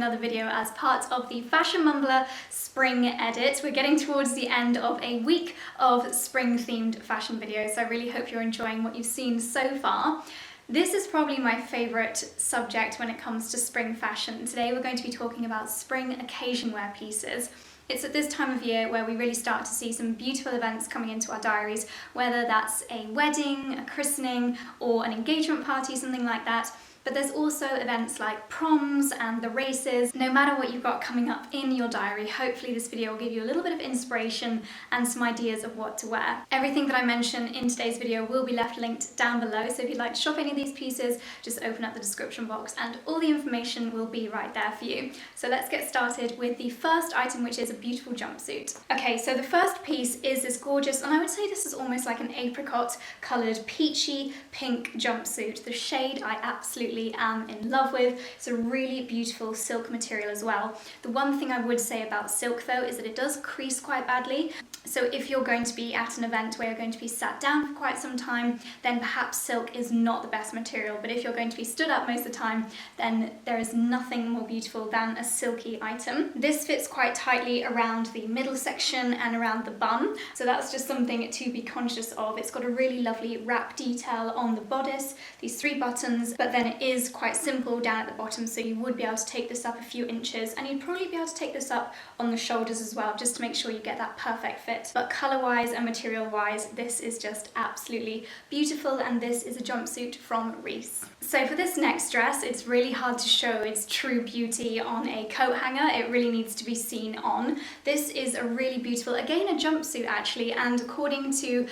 another video as part of the Fashion Mumblr spring edit. We're getting towards the end of a week of spring themed fashion videos, so I really hope you're enjoying what you've seen so far. This is probably my favourite subject when it comes to spring fashion. Today we're going to be talking about spring occasion wear pieces. It's at this time of year where we really start to see some beautiful events coming into our diaries, whether that's a wedding, a christening, or an engagement party, something like that. But there's also events like proms and the races. No matter what you've got coming up in your diary, hopefully this video will give you a little bit of inspiration and some ideas of what to wear. Everything that I mention in today's video will be left linked down below, so if you'd like to shop any of these pieces, just open up the description box and all the information will be right there for you. So let's get started with the first item, which is a beautiful jumpsuit. Okay, so the first piece is this gorgeous, and I would say this is almost like an apricot coloured peachy pink jumpsuit. The shade I absolutely am in love with. It's a really beautiful silk material as well. The one thing I would say about silk though is that it does crease quite badly. So if you're going to be at an event where you're going to be sat down for quite some time, then perhaps silk is not the best material. But if you're going to be stood up most of the time, then there is nothing more beautiful than a silky item. This fits quite tightly around the middle section and around the bum. So that's just something to be conscious of. It's got a really lovely wrap detail on the bodice, these 3 buttons, but then it is quite simple down at the bottom, so you would be able to take this up a few inches, and you'd probably be able to take this up on the shoulders as well, just to make sure you get that perfect fit. But colour-wise and material-wise, this is just absolutely beautiful, and this is a jumpsuit from Reiss. So for this next dress, it's really hard to show its true beauty on a coat hanger. It really needs to be seen on. This is a really beautiful, again a jumpsuit actually, and according to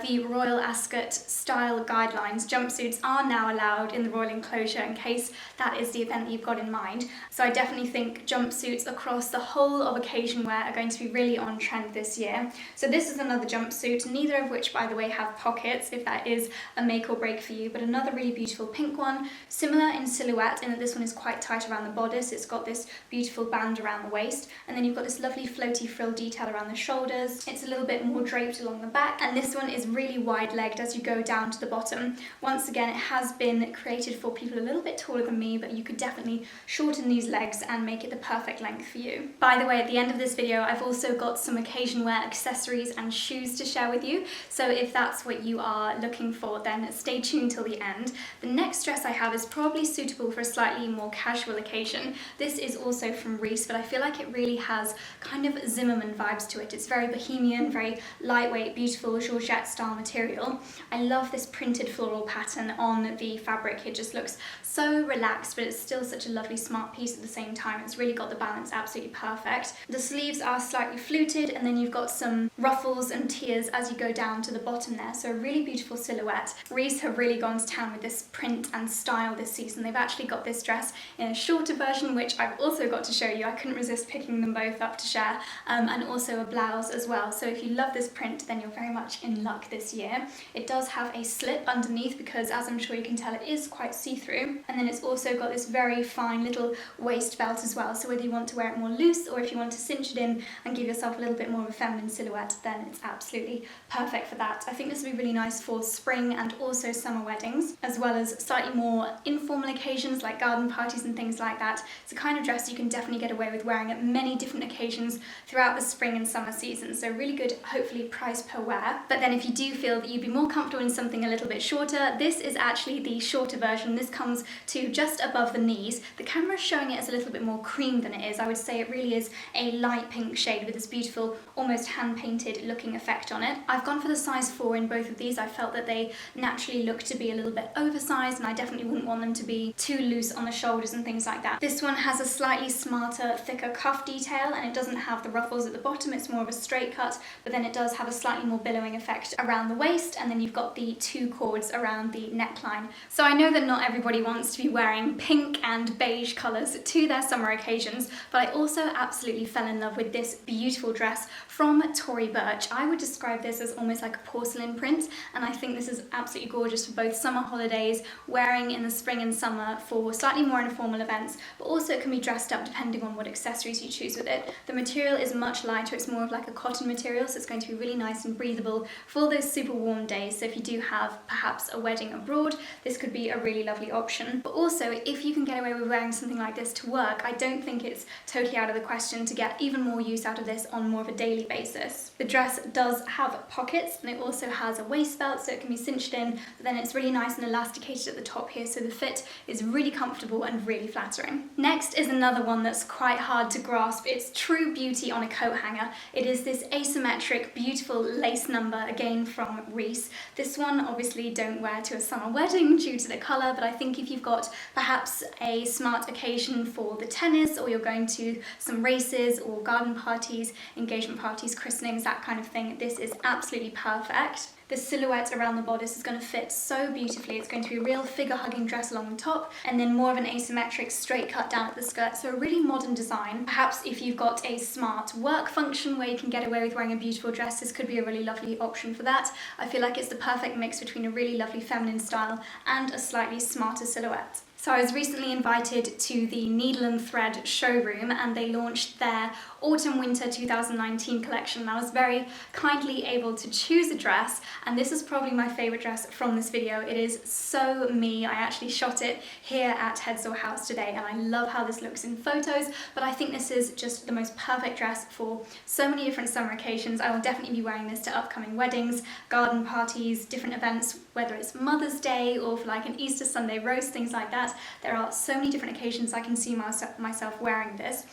the Royal Ascot style guidelines, jumpsuits are now allowed in the Royal Enclosure in case that is the event that you've got in mind. So I definitely think jumpsuits across the whole of occasion wear are going to be really on trend this year. So this is another jumpsuit, neither of which by the way have pockets, if that is a make or break for you, but another really beautiful pink one, similar in silhouette in that this one is quite tight around the bodice. It's got this beautiful band around the waist, and then you've got this lovely floaty frill detail around the shoulders. It's a little bit more draped along the back, and this one is really wide legged as you go down to the bottom. Once again, it has been created for people a little bit taller than me, but you could definitely shorten these legs and make it the perfect length for you. By the way, at the end of this video, I've also got some occasion wear accessories and shoes to share with you, so if that's what you are looking for, then stay tuned till the end. The next dress I have is probably suitable for a slightly more casual occasion. This is also from Reiss, but I feel like it really has kind of Zimmermann vibes to it. It's very bohemian, very lightweight, beautiful Georgette style material. I love this printed floral pattern on the fabric. It just looks so relaxed, but it's still such a lovely smart piece at the same time. It's really got the balance absolutely perfect. The sleeves are slightly fluted, and then you've got some ruffles and tiers as you go down to the bottom there, so a really beautiful silhouette. Reiss have really gone to town with this print and style this season. They've actually got this dress in a shorter version, which I've also got to show you. I couldn't resist picking them both up to share, and also a blouse as well. So if you love this print, then you're very much in luck this year. It does have a slip underneath because, as I'm sure you can tell, it is quite see-through. And then it's also got this very fine little waist belt as well, so whether you want to wear it more loose or if you want to cinch it in and give yourself a little bit more of a feminine silhouette, then it's absolutely perfect for that. I think this would be really nice for spring and also summer weddings, as well as slightly more informal occasions like garden parties and things like that. It's a kind of dress you can definitely get away with wearing at many different occasions throughout the spring and summer season, so really good, hopefully, price per wear. But then if you do feel that you'd be more comfortable in something a little bit shorter, this is actually the shorter version. This comes to just above the knees. The camera is showing it as a little bit more cream than it is. I would say it really is a light pink shade with this beautiful, almost hand-painted looking effect on it. I've gone for the size 4 in both of these. I felt that they naturally look to be a little bit oversized, and I definitely wouldn't want them to be too loose on the shoulders and things like that. This one has a slightly smarter, thicker cuff detail, and it doesn't have the ruffles at the bottom. It's more of a straight cut, but then it does have a slightly more billowing effect around the waist, and then you've got the 2 cords around the neckline. So I know that not everybody wants to be wearing pink and beige colours to their summer occasions, but I also absolutely fell in love with this beautiful dress from Tory Burch. I would describe this as almost like a porcelain print, and I think this is absolutely gorgeous for both summer holidays, wearing in the spring and summer for slightly more informal events, but also it can be dressed up depending on what accessories you choose with it. The material is much lighter, it's more of like a cotton material, so it's going to be really nice and breathable for those super warm days. So if you do have perhaps a wedding abroad, this could be a really lovely option. But also, if you can get away with wearing something like this to work, I don't think it's totally out of the question to get even more use out of this on more of a daily basis. The dress does have pockets, and it also has a waist belt, so it can be cinched in, but then it's really nice and elasticated at the top here, so the fit is really comfortable and really flattering. Next is another one that's quite hard to grasp. It's true beauty on a coat hanger. It is this asymmetric, beautiful lace number, again from Reese. This one obviously don't wear to a summer wedding due to the colour, but I think if you've got perhaps a smart occasion for the tennis, or you're going to some races or garden parties, engagement parties, christenings, that kind of thing, this is absolutely perfect. The silhouette around the bodice is going to fit so beautifully. It's going to be a real figure-hugging dress along the top, and then more of an asymmetric straight cut down at the skirt, so a really modern design. Perhaps if you've got a smart work function where you can get away with wearing a beautiful dress, this could be a really lovely option for that. I feel like it's the perfect mix between a really lovely feminine style and a slightly smarter silhouette. So I was recently invited to the Needle and Thread showroom, and they launched their Autumn-Winter 2019 collection, and I was very kindly able to choose a dress, and this is probably my favourite dress from this video. It is so me. I actually shot it here at Headsor House today, and I love how this looks in photos, but I think this is just the most perfect dress for so many different summer occasions. I will definitely be wearing this to upcoming weddings, garden parties, different events, whether it's Mother's Day or for like an Easter Sunday roast, things like that. There are so many different occasions I can see myself wearing this.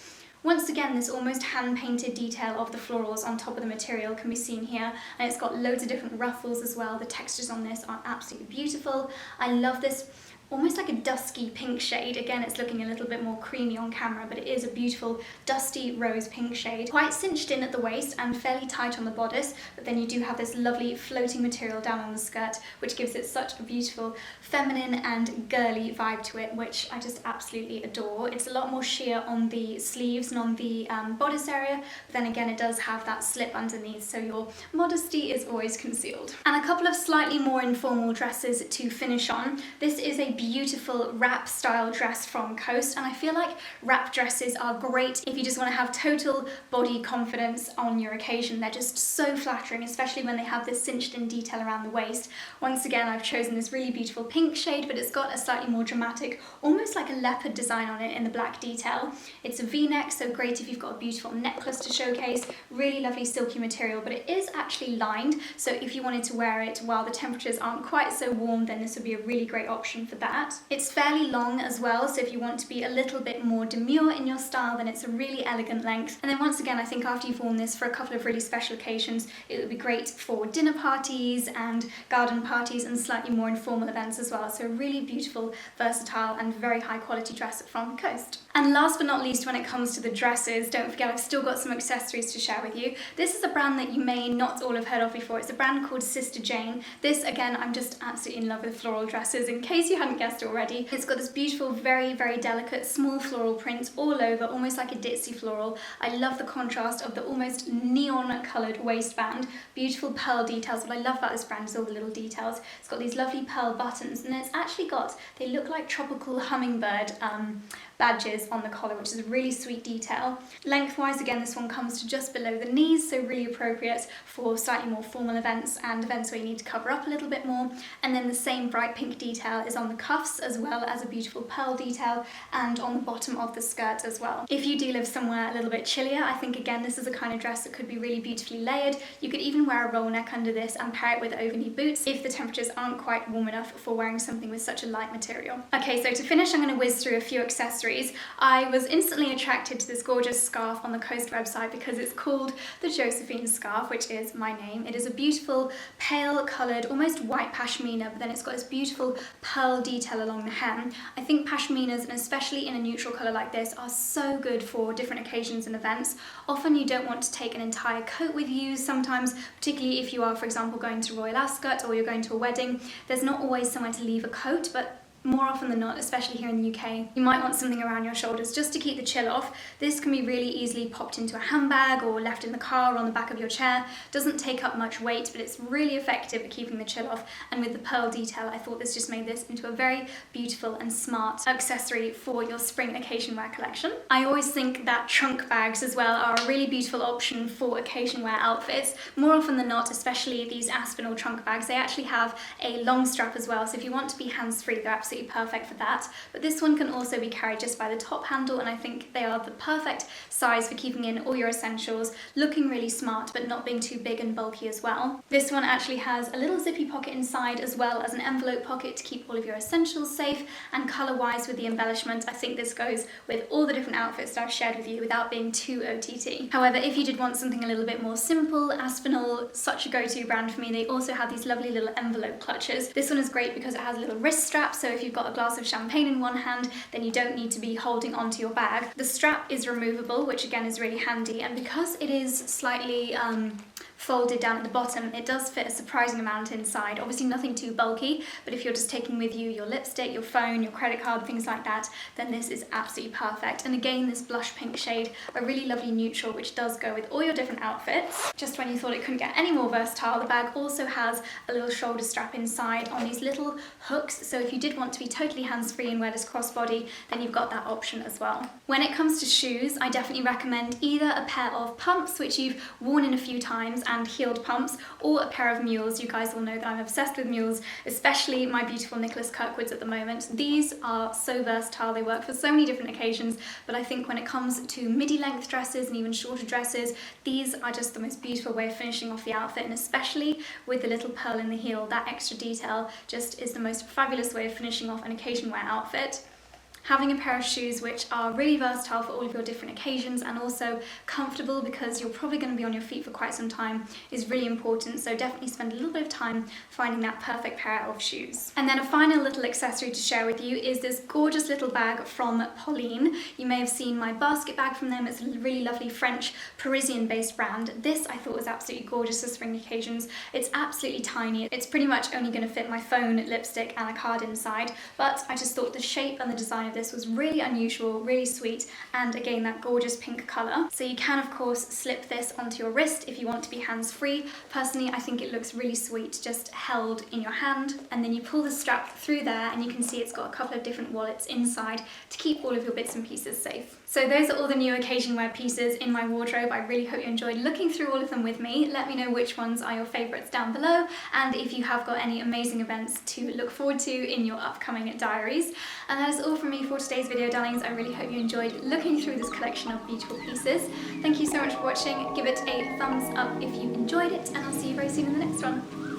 Once again, this almost hand-painted detail of the florals on top of the material can be seen here, and it's got loads of different ruffles as well. The textures on this are absolutely beautiful. I love this almost like a dusky pink shade. Again, it's looking a little bit more creamy on camera, but it is a beautiful dusty rose pink shade. Quite cinched in at the waist and fairly tight on the bodice, but then you do have this lovely floating material down on the skirt, which gives it such a beautiful feminine and girly vibe to it, which I just absolutely adore. It's a lot more sheer on the sleeves and on the bodice area, but then again, it does have that slip underneath, so your modesty is always concealed. And a couple of slightly more informal dresses to finish on. This is a beautiful wrap style dress from Coast, and I feel like wrap dresses are great if you just want to have total body confidence on your occasion. They're just so flattering, especially when they have this cinched in detail around the waist. Once again, I've chosen this really beautiful pink shade, but it's got a slightly more dramatic, almost like a leopard design on it in the black detail. It's a v-neck, so great if you've got a beautiful necklace to showcase. Really lovely silky material, but it is actually lined, so if you wanted to wear it while the temperatures aren't quite so warm, then this would be a really great option for that. It's fairly long as well, so if you want to be a little bit more demure in your style, then it's a really elegant length. And then once again, I think after you've worn this for a couple of really special occasions, it would be great for dinner parties and garden parties and slightly more informal events as well. So a really beautiful, versatile and very high quality dress from Coast. And last but not least, when it comes to the dresses, don't forget I've still got some accessories to share with you. This is a brand that you may not all have heard of before. It's a brand called Sister Jane. This, again, I'm just absolutely in love with floral dresses, in case you hadn't guessed already. It's got this beautiful, very, very delicate, small floral print all over, almost like a ditzy floral. I love the contrast of the almost neon coloured waistband. Beautiful pearl details. What I love about this brand is all the little details. It's got these lovely pearl buttons, and it's actually got, they look like tropical hummingbird badges on the collar, which is a really sweet detail. Lengthwise, again, this one comes to just below the knees, so really appropriate for slightly more formal events and events where you need to cover up a little bit more. And then the same bright pink detail is on the cuffs, as well as a beautiful pearl detail, and on the bottom of the skirt as well. If you do live somewhere a little bit chillier, I think again this is a kind of dress that could be really beautifully layered. You could even wear a roll neck under this and pair it with over-knee boots if the temperatures aren't quite warm enough for wearing something with such a light material. Okay, so to finish, I'm going to whiz through a few accessories. I was instantly attracted to this gorgeous scarf on the Coast website because it's called the Josephine scarf, which is my name. It is a beautiful pale coloured, almost white pashmina, but then it's got this beautiful pearl detail along the hem. I think pashminas, and especially in a neutral colour like this, are so good for different occasions and events. Often you don't want to take an entire coat with you. Sometimes, particularly if you are, for example, going to Royal Ascot or you're going to a wedding, there's not always somewhere to leave a coat, but more often than not, especially here in the UK, you might want something around your shoulders just to keep the chill off. This can be really easily popped into a handbag or left in the car or on the back of your chair. Doesn't take up much weight, but it's really effective at keeping the chill off. And with the pearl detail, I thought this just made this into a very beautiful and smart accessory for your spring occasion wear collection. I always think that trunk bags as well are a really beautiful option for occasion wear outfits. More often than not, especially these Aspinall trunk bags, they actually have a long strap as well. So if you want to be hands-free, they're absolutely perfect for that. But this one can also be carried just by the top handle, and I think they are the perfect size for keeping in all your essentials, looking really smart but not being too big and bulky as well. This one actually has a little zippy pocket inside as well as an envelope pocket to keep all of your essentials safe, and colour-wise with the embellishment, I think this goes with all the different outfits that I've shared with you without being too OTT. However, if you did want something a little bit more simple, Aspinall, such a go-to brand for me, they also have these lovely little envelope clutches. This one is great because it has a little wrist strap, so if you've got a glass of champagne in one hand, then you don't need to be holding onto your bag. The strap is removable, which again is really handy, and because it is slightly folded down at the bottom, it does fit a surprising amount inside. Obviously nothing too bulky, but if you're just taking with you your lipstick, your phone, your credit card, things like that, then this is absolutely perfect. And again, this blush pink shade, a really lovely neutral, which does go with all your different outfits. Just when you thought it couldn't get any more versatile, the bag also has a little shoulder strap inside on these little hooks, so if you did want to be totally hands-free and wear this crossbody, then you've got that option as well. When it comes to shoes, I definitely recommend either a pair of pumps, which you've worn in a few times, and heeled pumps, or a pair of mules. You guys all know that I'm obsessed with mules, especially my beautiful Nicholas Kirkwoods at the moment. These are so versatile, they work for so many different occasions, but I think when it comes to midi length dresses and even shorter dresses, these are just the most beautiful way of finishing off the outfit, and especially with the little pearl in the heel, that extra detail just is the most fabulous way of finishing off an occasion wear outfit. Having a pair of shoes which are really versatile for all of your different occasions and also comfortable, because you're probably going to be on your feet for quite some time, is really important. So definitely spend a little bit of time finding that perfect pair of shoes. And then a final little accessory to share with you is this gorgeous little bag from Pauline. You may have seen my basket bag from them. It's a really lovely French Parisian based brand. This I thought was absolutely gorgeous for spring occasions. It's absolutely tiny. It's pretty much only going to fit my phone, lipstick and a card inside, but I just thought the shape and the design of this was really unusual, really sweet, and again that gorgeous pink colour. So you can of course slip this onto your wrist if you want to be hands-free. Personally, I think it looks really sweet just held in your hand, and then you pull the strap through there and you can see it's got a couple of different wallets inside to keep all of your bits and pieces safe. So those are all the new occasion wear pieces in my wardrobe. I really hope you enjoyed looking through all of them with me. Let me know which ones are your favourites down below, and if you have got any amazing events to look forward to in your upcoming diaries. And that is all from me for today's video, darlings. I really hope you enjoyed looking through this collection of beautiful pieces. Thank you so much for watching. Give it a thumbs up if you enjoyed it, and I'll see you very soon in the next one.